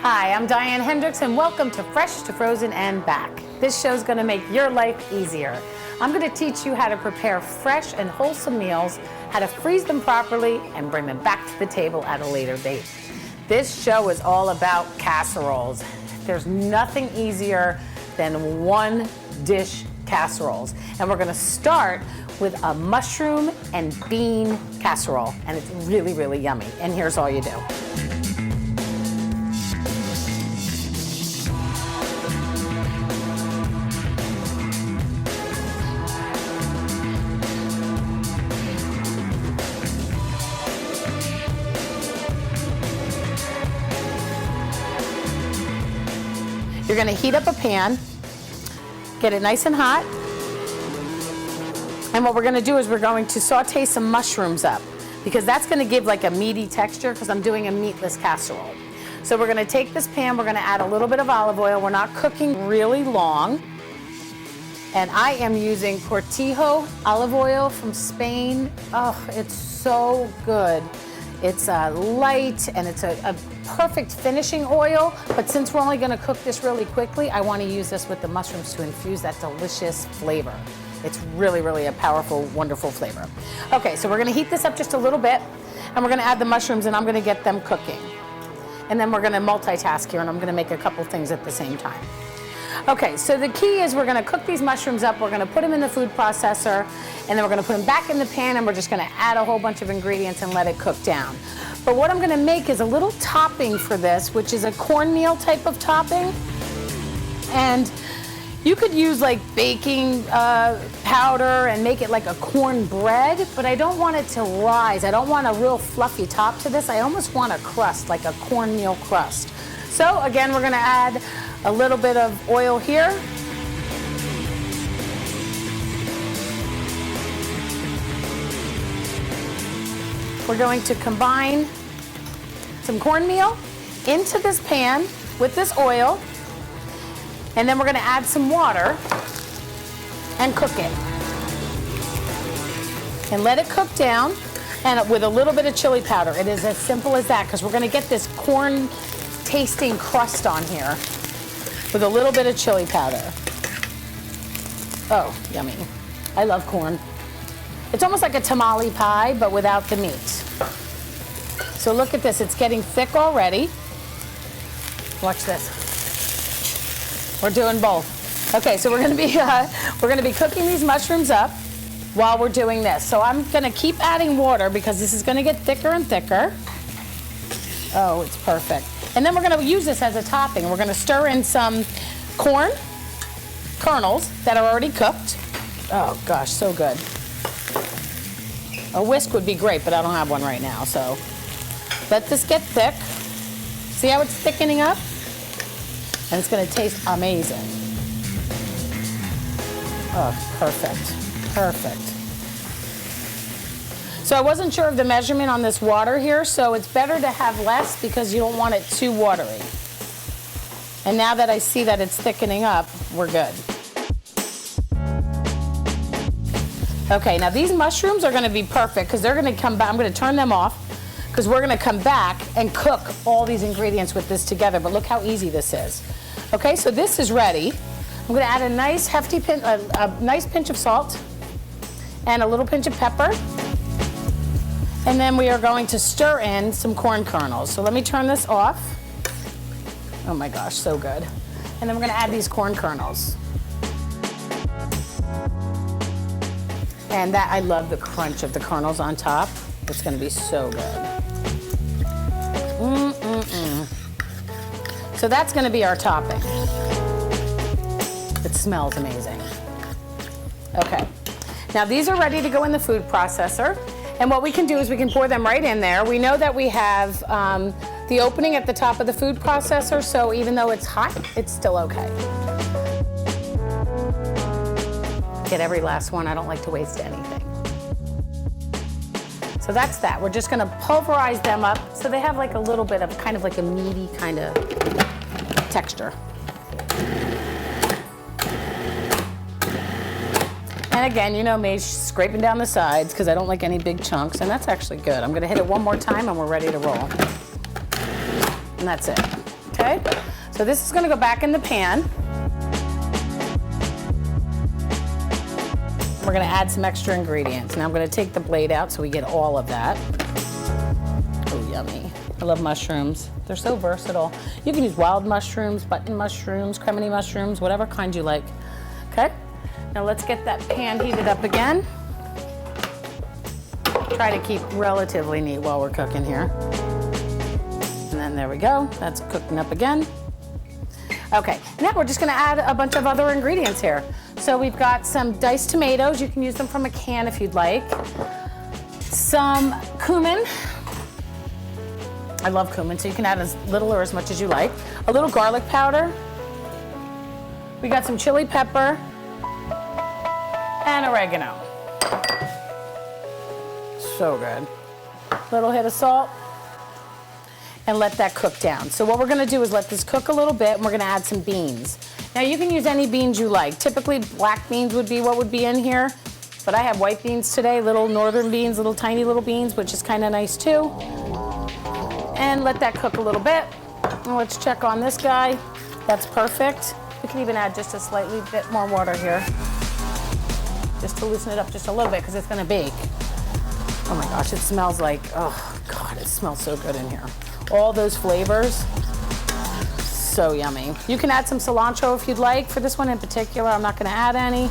Hi, I'm Diane Hendricks and welcome to Fresh to Frozen and Back. This show's gonna make your life easier. I'm gonna teach you how to prepare fresh and wholesome meals, how to freeze them properly, and bring them back to the table at a later date. This show is all about casseroles. There's nothing easier than one dish casseroles. And we're gonna start with a mushroom and bean casserole. And it's really, really yummy. And here's all you do. You're gonna heat up a pan, get it nice and hot, and what we're gonna do is we're going to saute some mushrooms up because that's gonna give like a meaty texture because I'm doing a meatless casserole. So we're gonna take this pan, we're gonna add a little bit of olive oil. We're not cooking really long. And I am using Cortijo olive oil from Spain. Oh, it's so good. It's light and it's a perfect finishing oil, but since we're only gonna cook this really quickly, I wanna use this with the mushrooms to infuse that delicious flavor. It's really, really a powerful, wonderful flavor. Okay, so we're gonna heat this up just a little bit, and we're gonna add the mushrooms and I'm gonna get them cooking. And then we're gonna multitask here and I'm gonna make a couple things at the same time. Okay, so the key is we're gonna cook these mushrooms up, we're gonna put them in the food processor, and then we're gonna put them back in the pan and we're just gonna add a whole bunch of ingredients and let it cook down. But what I'm gonna make is a little topping for this, which is a cornmeal type of topping. And you could use like baking powder and make it like a corn bread, but I don't want it to rise. I don't want a real fluffy top to this. I almost want a crust, like a cornmeal crust. So again, we're gonna add a little bit of oil here. We're going to combine some cornmeal into this pan with this oil, and then we're gonna add some water and cook it. And let it cook down, and with a little bit of chili powder. It is as simple as that, because we're gonna get this corn tasting crust on here with a little bit of chili powder. Oh, yummy. I love corn. It's almost like a tamale pie, but without the meat. So look at this, it's getting thick already. Watch this. We're doing both. Okay, so we're gonna be cooking these mushrooms up while we're doing this. So I'm gonna keep adding water because this is gonna get thicker and thicker. Oh, it's perfect. And then we're gonna use this as a topping. We're gonna stir in some corn kernels that are already cooked. Oh gosh, so good. A whisk would be great, but I don't have one right now, so let this get thick. See how it's thickening up? And it's gonna taste amazing. Oh, perfect, perfect. So I wasn't sure of the measurement on this water here, so it's better to have less because you don't want it too watery. And now that I see that it's thickening up, we're good. Okay, now these mushrooms are gonna be perfect because they're gonna come back. I'm gonna turn them off because we're gonna come back and cook all these ingredients with this together, but look how easy this is. Okay, so this is ready. I'm gonna add a nice hefty a nice pinch of salt and a little pinch of pepper. And then we are going to stir in some corn kernels. So let me turn this off. Oh my gosh, so good. And then we're gonna add these corn kernels. And that, I love the crunch of the kernels on top. It's gonna be so good. So that's gonna be our topping. It smells amazing. Okay, now these are ready to go in the food processor. And what we can do is we can pour them right in there. We know that we have the opening at the top of the food processor, so even though it's hot, it's still okay. Get every last one. I don't like to waste anything. So that's that. We're just gonna pulverize them up so they have like a little bit of kind of like a meaty kind of texture. And again, you know me, scraping down the sides because I don't like any big chunks, and that's actually good. I'm gonna hit it one more time and we're ready to roll. And that's it, okay? So this is gonna go back in the pan. We're gonna add some extra ingredients. Now I'm gonna take the blade out so we get all of that. Oh, yummy. I love mushrooms. They're so versatile. You can use wild mushrooms, button mushrooms, cremini mushrooms, whatever kind you like. Okay? Now let's get that pan heated up again. Try to keep relatively neat while we're cooking here. And then there we go. That's cooking up again. Okay, now we're just gonna add a bunch of other ingredients here. So we've got some diced tomatoes. You can use them from a can if you'd like. Some cumin. I love cumin, so you can add as little or as much as you like. A little garlic powder. We got some chili pepper and oregano. So good. Little hit of salt. And let that cook down. So what we're gonna do is let this cook a little bit, and we're gonna add some beans. Now you can use any beans you like. Typically black beans would be what would be in here, but I have white beans today, little northern beans, little tiny little beans, which is kind of nice too. And let that cook a little bit. And let's check on this guy. That's perfect. We can even add just a slightly bit more water here, just to loosen it up just a little bit because it's gonna bake. Oh my gosh, it smells like, oh God, it smells so good in here. All those flavors, so yummy. You can add some cilantro if you'd like. For this one in particular, I'm not gonna add any.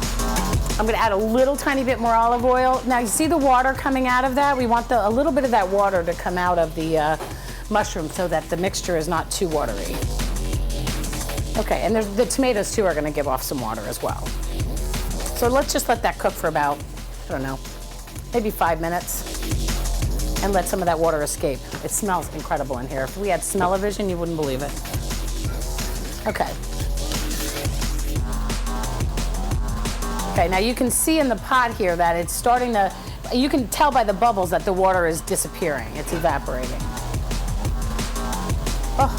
I'm gonna add a little tiny bit more olive oil. Now you see the water coming out of that? We want a little bit of that water to come out of the mushroom so that the mixture is not too watery. Okay, and the tomatoes too are gonna give off some water as well. So let's just let that cook for about, I don't know, maybe 5 minutes. And let some of that water escape. It smells incredible in here. If we had smell-o-vision, you wouldn't believe it. Okay. Okay, now you can see in the pot here that it's starting to, you can tell by the bubbles that the water is disappearing. It's evaporating. Oh,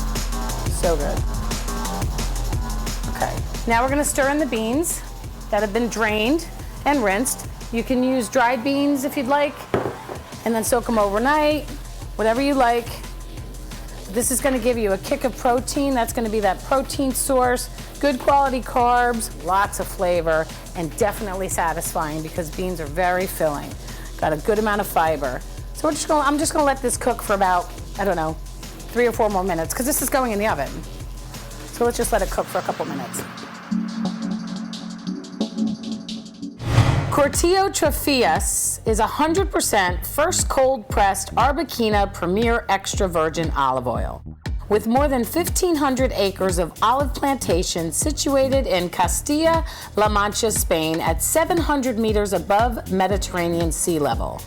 so good. Okay, now we're gonna stir in the beans that have been drained and rinsed. You can use dried beans if you'd like, and then soak them overnight, whatever you like. This is gonna give you a kick of protein. That's gonna be that protein source, good quality carbs, lots of flavor, and definitely satisfying because beans are very filling. Got a good amount of fiber. So I'm just gonna let this cook for about, I don't know, 3 or 4 more minutes because this is going in the oven. So let's just let it cook for a couple minutes. Cortillo Trafias is 100% first cold-pressed Arbequina Premier Extra Virgin Olive Oil. With more than 1,500 acres of olive plantations situated in Castilla-La Mancha, Spain at 700 meters above Mediterranean sea level.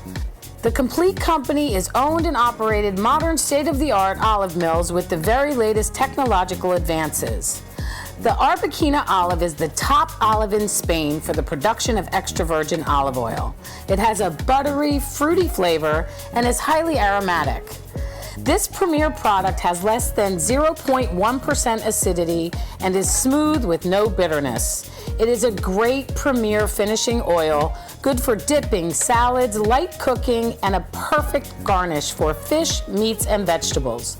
The complete company is owned and operated modern state-of-the-art olive mills with the very latest technological advances. The Arbequina olive is the top olive in Spain for the production of extra virgin olive oil. It has a buttery, fruity flavor and is highly aromatic. This premier product has less than 0.1% acidity and is smooth with no bitterness. It is a great premier finishing oil, good for dipping, salads, light cooking, and a perfect garnish for fish, meats, and vegetables.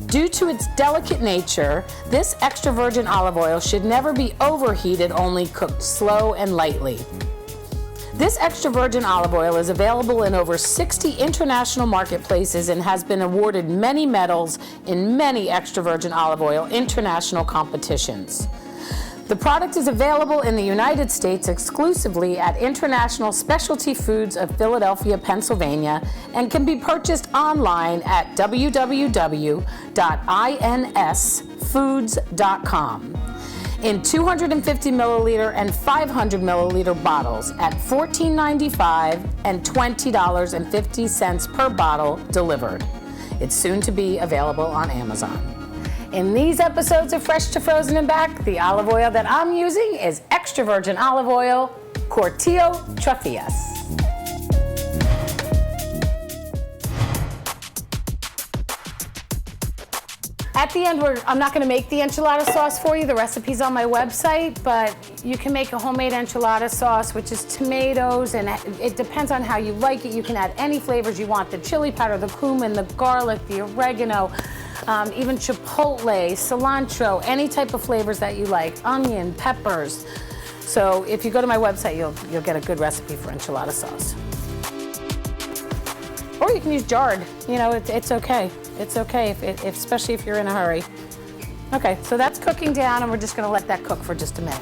Due to its delicate nature, this extra virgin olive oil should never be overheated, only cooked slow and lightly. This extra virgin olive oil is available in over 60 international marketplaces and has been awarded many medals in many extra virgin olive oil international competitions. The product is available in the United States exclusively at International Specialty Foods of Philadelphia, Pennsylvania, and can be purchased online at www.insfoods.com. in 250 milliliter and 500 milliliter bottles at $14.95 and $20.50 per bottle delivered. It's soon to be available on Amazon. In these episodes of Fresh to Frozen and Back, the olive oil that I'm using is extra virgin olive oil, Cortillo Trafias. At the end, I'm not going to make the enchilada sauce for you. The recipe's on my website, but you can make a homemade enchilada sauce, which is tomatoes, and it depends on how you like it. You can add any flavors you want, the chili powder, the cumin, the garlic, the oregano. even chipotle, cilantro, any type of flavors that you like, onion, peppers. So if you go to my website, you'll get a good recipe for enchilada sauce. Or you can use jarred. You know, it's okay. It's okay, especially if you're in a hurry. Okay, so that's cooking down, and we're just gonna let that cook for just a minute.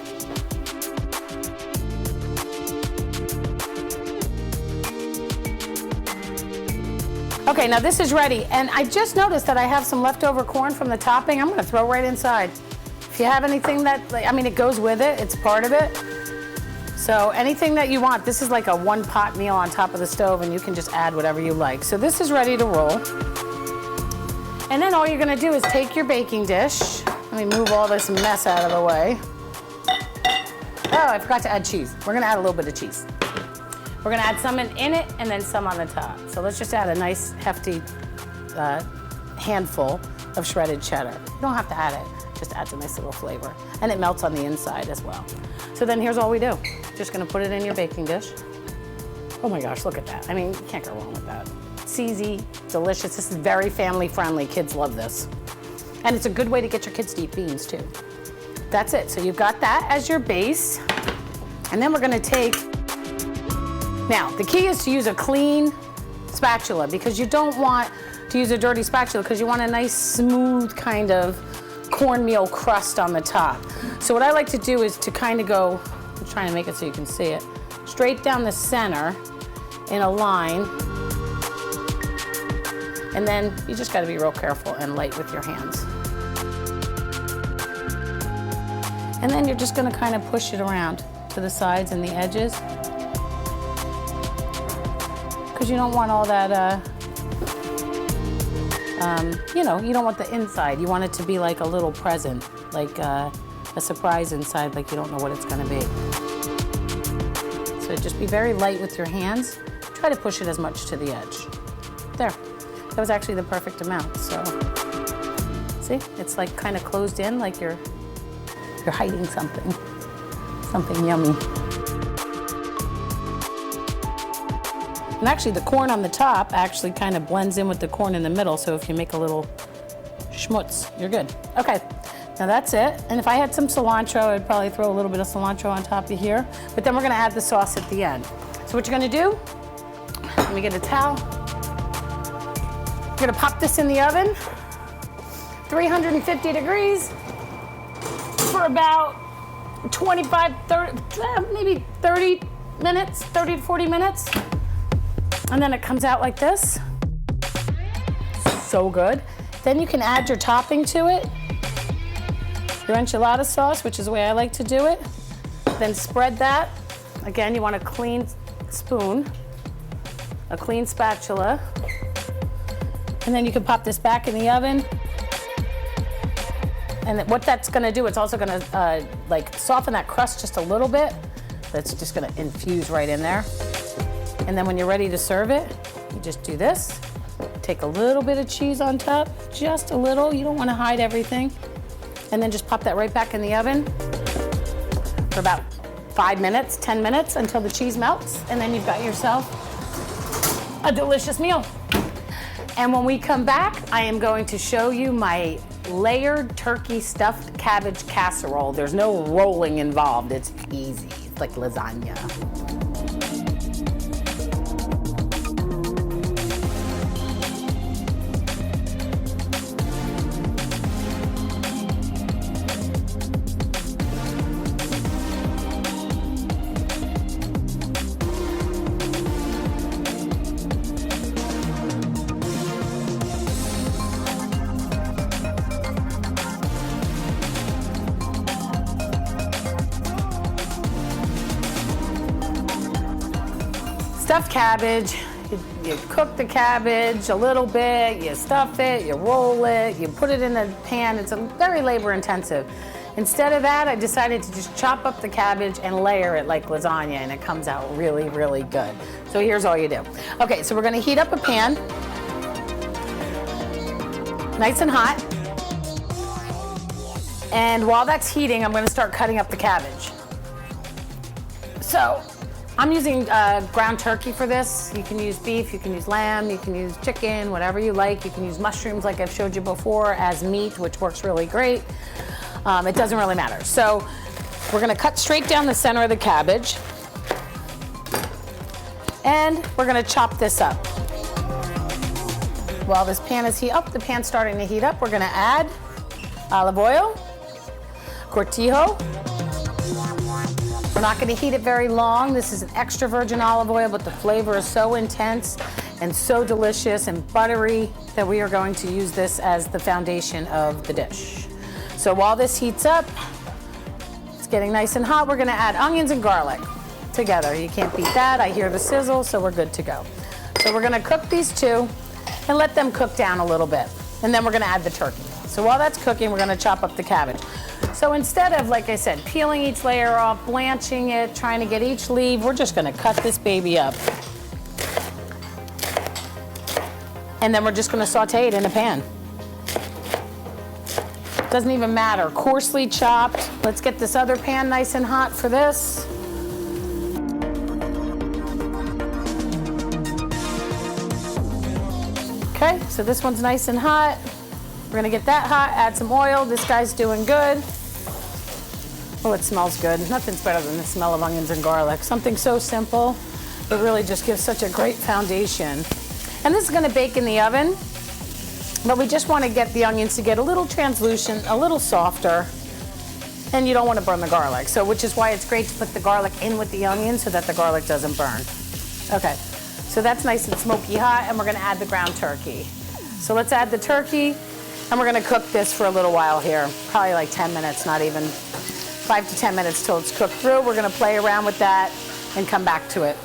Okay, now this is ready, and I just noticed that I have some leftover corn from the topping. I'm gonna throw right inside. If you have anything that, I mean, it goes with it, it's part of it. So anything that you want, this is like a one-pot meal on top of the stove, and you can just add whatever you like. So this is ready to roll. And then all you're gonna do is take your baking dish. Let me move all this mess out of the way. Oh, I forgot to add cheese. We're gonna add a little bit of cheese. We're gonna add some in it and then some on the top. So let's just add a nice hefty handful of shredded cheddar. You don't have to add it, just adds a nice little flavor. And it melts on the inside as well. So then here's all we do. Just gonna put it in your baking dish. Oh my gosh, look at that. I mean, you can't go wrong with that. It's easy, delicious. This is very family friendly. Kids love this. And it's a good way to get your kids to eat beans too. That's it. So you've got that as your base. And then we're gonna take, now the key is to use a clean spatula, because you don't want to use a dirty spatula because you want a nice smooth kind of cornmeal crust on the top. So what I like to do is to kind of go, I'm trying to make it so you can see it, straight down the center in a line. And then you just gotta be real careful and light with your hands. And then you're just gonna kind of push it around to the sides and the edges, because you don't want all that, you know, you don't want the inside. You want it to be like a little present, like a surprise inside, like you don't know what it's gonna be. So just be very light with your hands. Try to push it as much to the edge. There, that was actually the perfect amount, so. See, it's like kind of closed in, like you're hiding something yummy. And actually the corn on the top actually kind of blends in with the corn in the middle, so if you make a little schmutz, you're good. Okay, now that's it. And if I had some cilantro, I'd probably throw a little bit of cilantro on top of here, but then we're gonna add the sauce at the end. So what you're gonna do, let me get a towel. You're gonna pop this in the oven, 350 degrees, for about 25, 30, maybe 30 minutes, 30 to 40 minutes. And then it comes out like this. So good. Then you can add your topping to it, your enchilada sauce, which is the way I like to do it. Then spread that. Again, you want a clean spoon, a clean spatula. And then you can pop this back in the oven. And what that's gonna do, it's also gonna like soften that crust just a little bit. That's just gonna infuse right in there. And then when you're ready to serve it, you just do this. Take a little bit of cheese on top, just a little. You don't wanna hide everything. And then just pop that right back in the oven for about 5 minutes, 10 minutes until the cheese melts. And then you've got yourself a delicious meal. And when we come back, I am going to show you my layered turkey stuffed cabbage casserole. There's no rolling involved. It's easy. It's like lasagna. Stuffed cabbage, you cook the cabbage a little bit, you stuff it, you roll it, you put it in a pan. It's very labor intensive. Instead of that, I decided to just chop up the cabbage and layer it like lasagna, and it comes out really, really good. So here's all you do. Okay, so we're gonna heat up a pan, nice and hot. And while that's heating, I'm gonna start cutting up the cabbage. So I'm using ground turkey for this. You can use beef, you can use lamb, you can use chicken, whatever you like. You can use mushrooms like I've showed you before as meat, which works really great. It doesn't really matter. So we're gonna cut straight down the center of the cabbage. And we're gonna chop this up. While this pan is the pan's starting to heat up, we're gonna add olive oil, cortijo. We're not gonna heat it very long. This is an extra virgin olive oil, but the flavor is so intense and so delicious and buttery that we are going to use this as the foundation of the dish. So while this heats up, it's getting nice and hot, we're gonna add onions and garlic together. You can't beat that. I hear the sizzle, so we're good to go. So we're gonna cook these two and let them cook down a little bit. And then we're gonna add the turkey. So while that's cooking, we're gonna chop up the cabbage. So instead of, like I said, peeling each layer off, blanching it, trying to get each leaf, we're just gonna cut this baby up. And then we're just gonna saute it in a pan. Doesn't even matter, coarsely chopped. Let's get this other pan nice and hot for this. Okay, so this one's nice and hot. We're gonna get that hot, add some oil. This guy's doing good. Oh, it smells good. Nothing's better than the smell of onions and garlic. Something so simple, but really just gives such a great foundation. And this is gonna bake in the oven, but we just wanna get the onions to get a little translucent, a little softer, and you don't wanna burn the garlic. So, which is why it's great to put the garlic in with the onions so that the garlic doesn't burn. Okay, so that's nice and smoky hot, and we're gonna add the ground turkey. So let's add the turkey, and we're gonna cook this for a little while here, probably like 10 minutes, not even 5 to 10 minutes till it's cooked through. We're gonna play around with that and come back to it.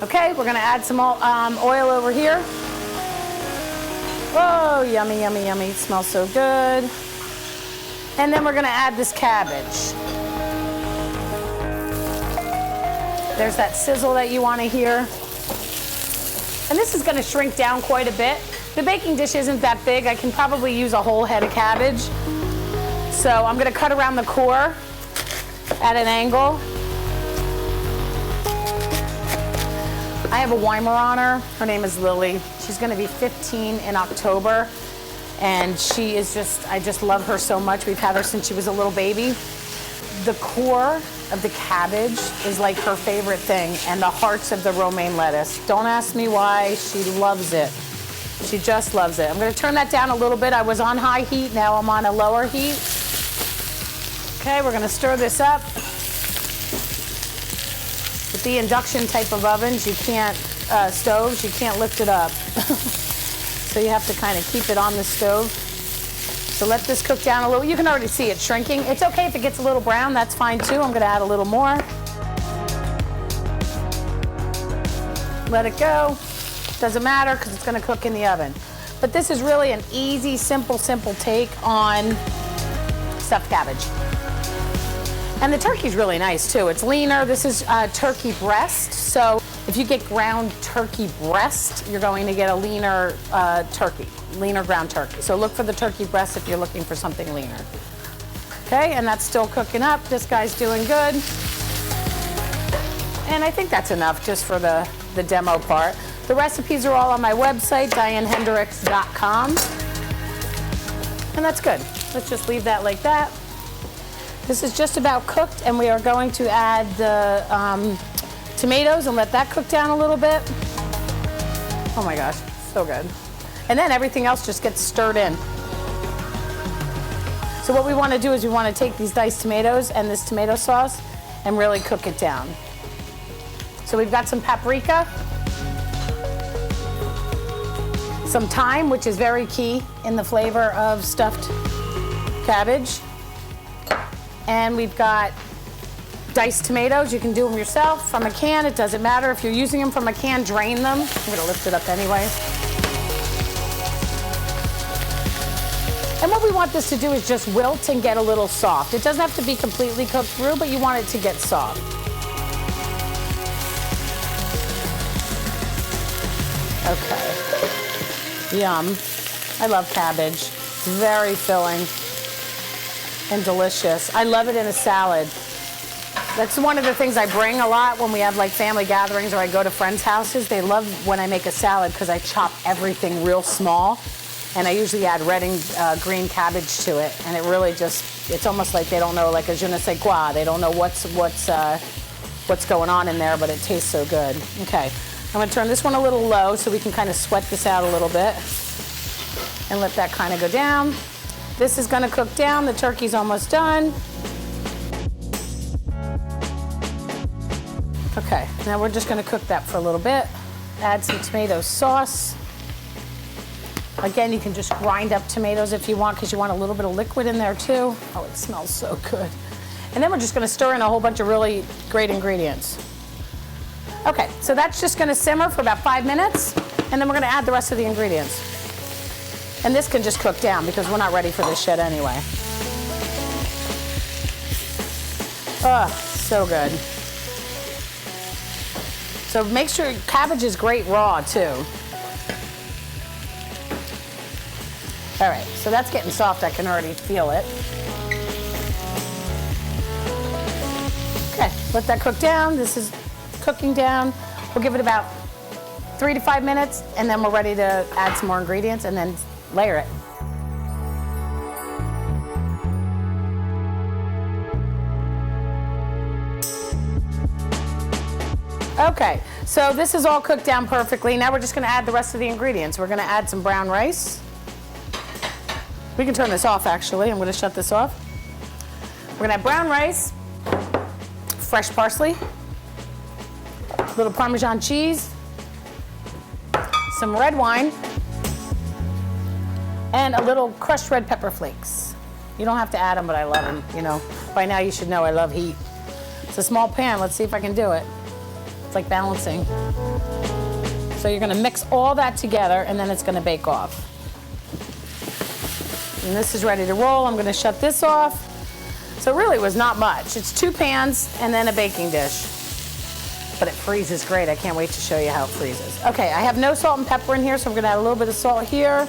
Okay, we're gonna add some oil over here. Whoa, yummy, yummy, yummy, it smells so good. And then we're gonna add this cabbage. There's that sizzle that you wanna hear. And this is gonna shrink down quite a bit. The baking dish isn't that big. I can probably use a whole head of cabbage. So I'm gonna cut around the core at an angle. I have a Weimaraner. Her name is Lily. She's gonna be 15 in October. And she is I just love her so much. We've had her since she was a little baby. The core of the cabbage is like her favorite thing, and the hearts of the romaine lettuce. Don't ask me why, she loves it. She just loves it. I'm gonna turn that down a little bit. I was on high heat, now I'm on a lower heat. Okay, we're gonna stir this up. With the induction type of ovens, you can't, stoves, you can't lift it up. So you have to kind of keep it on the stove. So let this cook down a little. You can already see it shrinking. It's okay if it gets a little brown, that's fine too. I'm gonna add a little more. Let it go. Doesn't matter because it's gonna cook in the oven. But this is really an easy, simple take on stuffed cabbage. And the turkey's really nice too. It's leaner. This is turkey breast. So if you get ground turkey breast, you're going to get a leaner leaner ground turkey. So look for the turkey breast if you're looking for something leaner. Okay, and that's still cooking up. This guy's doing good. And I think that's enough just for the demo part. The recipes are all on my website, dianehendricks.com. And that's good. Let's just leave that like that. This is just about cooked, and we are going to add the tomatoes and let that cook down a little bit. Oh my gosh, so good. And then everything else just gets stirred in. So what we want to do is we want to take these diced tomatoes and this tomato sauce and really cook it down. So we've got some paprika, some thyme, which is very key in the flavor of stuffed cabbage. And we've got diced tomatoes. You can do them yourself from a can. It doesn't matter. If you're using them from a can, drain them. I'm gonna lift it up anyway. And what we want this to do is just wilt and get a little soft. It doesn't have to be completely cooked through, but you want it to get soft. Okay. Yum. I love cabbage. It's very filling and delicious. I love it in a salad. That's one of the things I bring a lot when we have like family gatherings or I go to friends' houses. They love when I make a salad because I chop everything real small. And I usually add red and green cabbage to it. And it really just, it's almost like they don't know, like a je ne sais quoi. They don't know what's going on in there, but it tastes so good. Okay, I'm gonna turn this one a little low so we can kind of sweat this out a little bit and let that kind of go down. This is gonna cook down. The turkey's almost done. Okay, now we're just gonna cook that for a little bit. Add some tomato sauce. Again, you can just grind up tomatoes if you want because you want a little bit of liquid in there too. Oh, it smells so good. And then we're just gonna stir in a whole bunch of really great ingredients. Okay, so that's just gonna simmer for about 5 minutes and then we're gonna add the rest of the ingredients. And this can just cook down because we're not ready for this yet anyway. Oh, so good. So make sure cabbage is great raw too. All right, so that's getting soft. I can already feel it. Okay, let that cook down. This is cooking down. We'll give it about 3 to 5 minutes, and then we're ready to add some more ingredients and then layer it. Okay, so this is all cooked down perfectly. Now we're just gonna add the rest of the ingredients. We're gonna add some brown rice. We can turn this off actually. I'm gonna shut this off. We're gonna have brown rice, fresh parsley, a little Parmesan cheese, some red wine, and a little crushed red pepper flakes. You don't have to add them, but I love them, you know. By now you should know I love heat. It's a small pan. Let's see if I can do it. It's like balancing. So you're gonna mix all that together and then it's gonna bake off. And this is ready to roll. I'm gonna shut this off. So really it was not much. It's 2 pans and then a baking dish. But it freezes great. I can't wait to show you how it freezes. Okay, I have no salt and pepper in here, so I'm gonna add a little bit of salt here,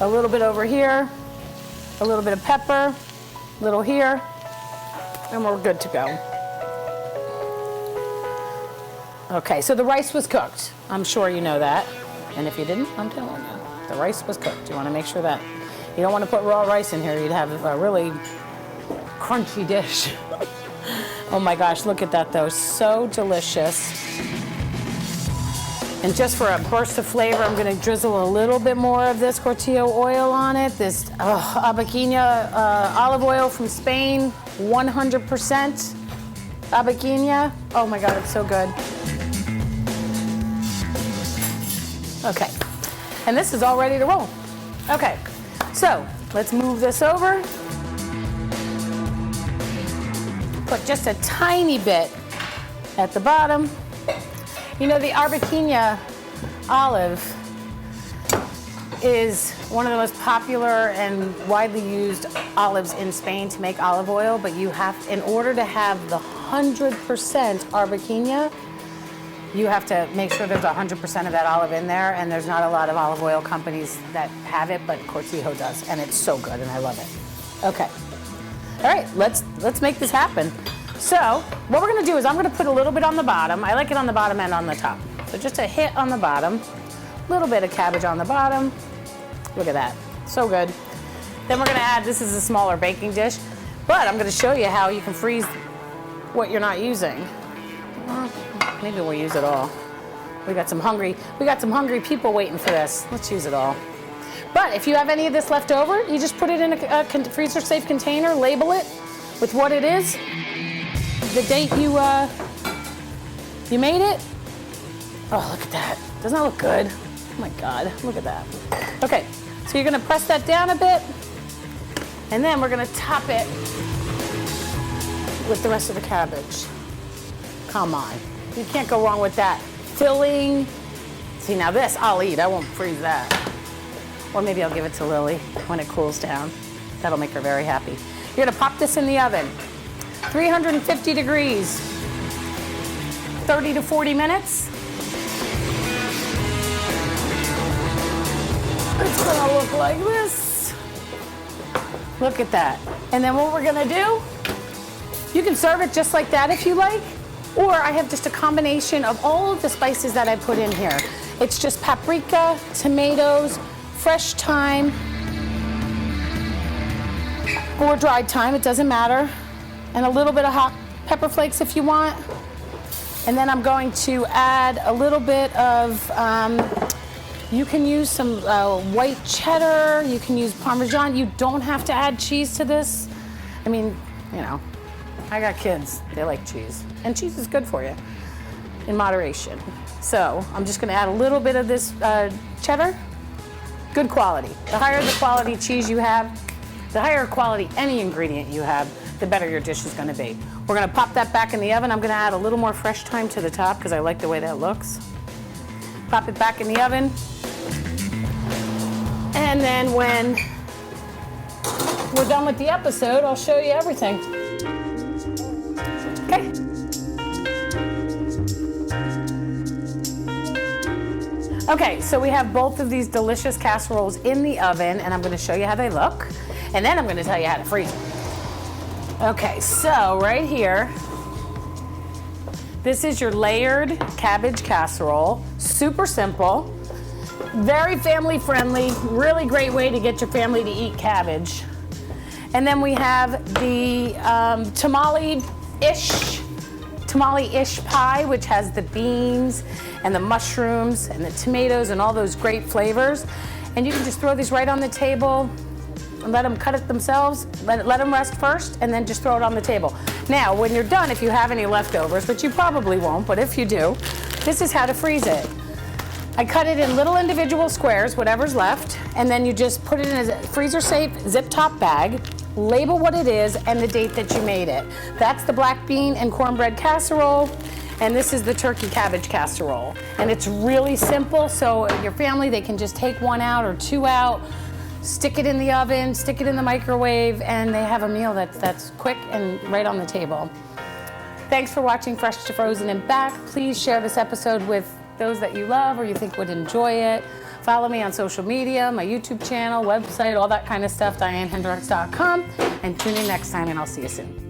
a little bit over here, a little bit of pepper, a little here, and we're good to go. Okay, so the rice was cooked. I'm sure you know that. And if you didn't, I'm telling you. The rice was cooked. You want to make sure that you don't want to put raw rice in here. You'd have a really crunchy dish. Oh my gosh, look at that though. So delicious. And just for a burst of flavor, I'm going to drizzle a little bit more of this Cortillo oil on it. This Arbequina olive oil from Spain, 100% Arbequina. Oh my God, it's so good. Okay, and this is all ready to roll. Okay, so let's move this over. Put just a tiny bit at the bottom. You know, the Arbequina olive is one of the most popular and widely used olives in Spain to make olive oil, but you have, in order to have the 100% Arbequina, you have to make sure there's 100% of that olive in there, and there's not a lot of olive oil companies that have it, but Cortillo does, and it's so good, and I love it. Okay. All right, let's make this happen. So what we're gonna do is I'm gonna put a little bit on the bottom. I like it on the bottom and on the top. So just a hit on the bottom, a little bit of cabbage on the bottom. Look at that, so good. Then we're gonna add, this is a smaller baking dish, but I'm gonna show you how you can freeze what you're not using. Maybe we'll use it all. We got some hungry people waiting for this. Let's use it all. But if you have any of this left over, you just put it in a freezer-safe container, label it with what it is, the date you made it. Oh, look at that. Doesn't that look good? Oh my God, look at that. Okay, so you're gonna press that down a bit, and then we're gonna top it with the rest of the cabbage. Come on. You can't go wrong with that. Filling. See, now this I'll eat. I won't freeze that. Or maybe I'll give it to Lily when it cools down. That'll make her very happy. You're gonna pop this in the oven. 350 degrees. 30 to 40 minutes. It's gonna look like this. Look at that. And then what we're gonna do You can serve it just like that if you like, or I have just a combination of all of the spices that I put in here. It's just paprika, tomatoes, fresh thyme, or dried thyme, it doesn't matter, and a little bit of hot pepper flakes if you want. And then I'm going to add a little bit of, you can use some white cheddar, you can use Parmesan. You don't have to add cheese to this. I mean, you know, I got kids, they like cheese. And cheese is good for you, in moderation. So I'm just gonna add a little bit of this cheddar. Good quality. The higher the quality cheese you have, the higher quality any ingredient you have, the better your dish is gonna be. We're gonna pop that back in the oven. I'm gonna add a little more fresh thyme to the top because I like the way that looks. Pop it back in the oven. And then when we're done with the episode, I'll show you everything. Okay. Okay, so we have both of these delicious casseroles in the oven, and I'm gonna show you how they look, and then I'm gonna tell you how to freeze them. Okay, so right here, this is your layered cabbage casserole. Super simple, very family friendly, really great way to get your family to eat cabbage. And then we have the tamale-ish pie, which has the beans and the mushrooms and the tomatoes and all those great flavors. And you can just throw these right on the table and let them cut it themselves, let them rest first, and then just throw it on the table. Now, when you're done, if you have any leftovers, which you probably won't, but if you do, this is how to freeze it. I cut it in little individual squares, whatever's left, and then you just put it in a freezer-safe zip top bag, label what it is and the date that you made it. That's the black bean and cornbread casserole, and this is the turkey cabbage casserole. And it's really simple, so your family, they can just take one out or two out, stick it in the oven, stick it in the microwave, and they have a meal that's quick and right on the table. Thanks for watching Fresh to Frozen and Back. Please share this episode with those that you love or you think would enjoy it. Follow me on social media, my YouTube channel, website, all that kind of stuff, DianeHendricks.com. And tune in next time, and I'll see you soon.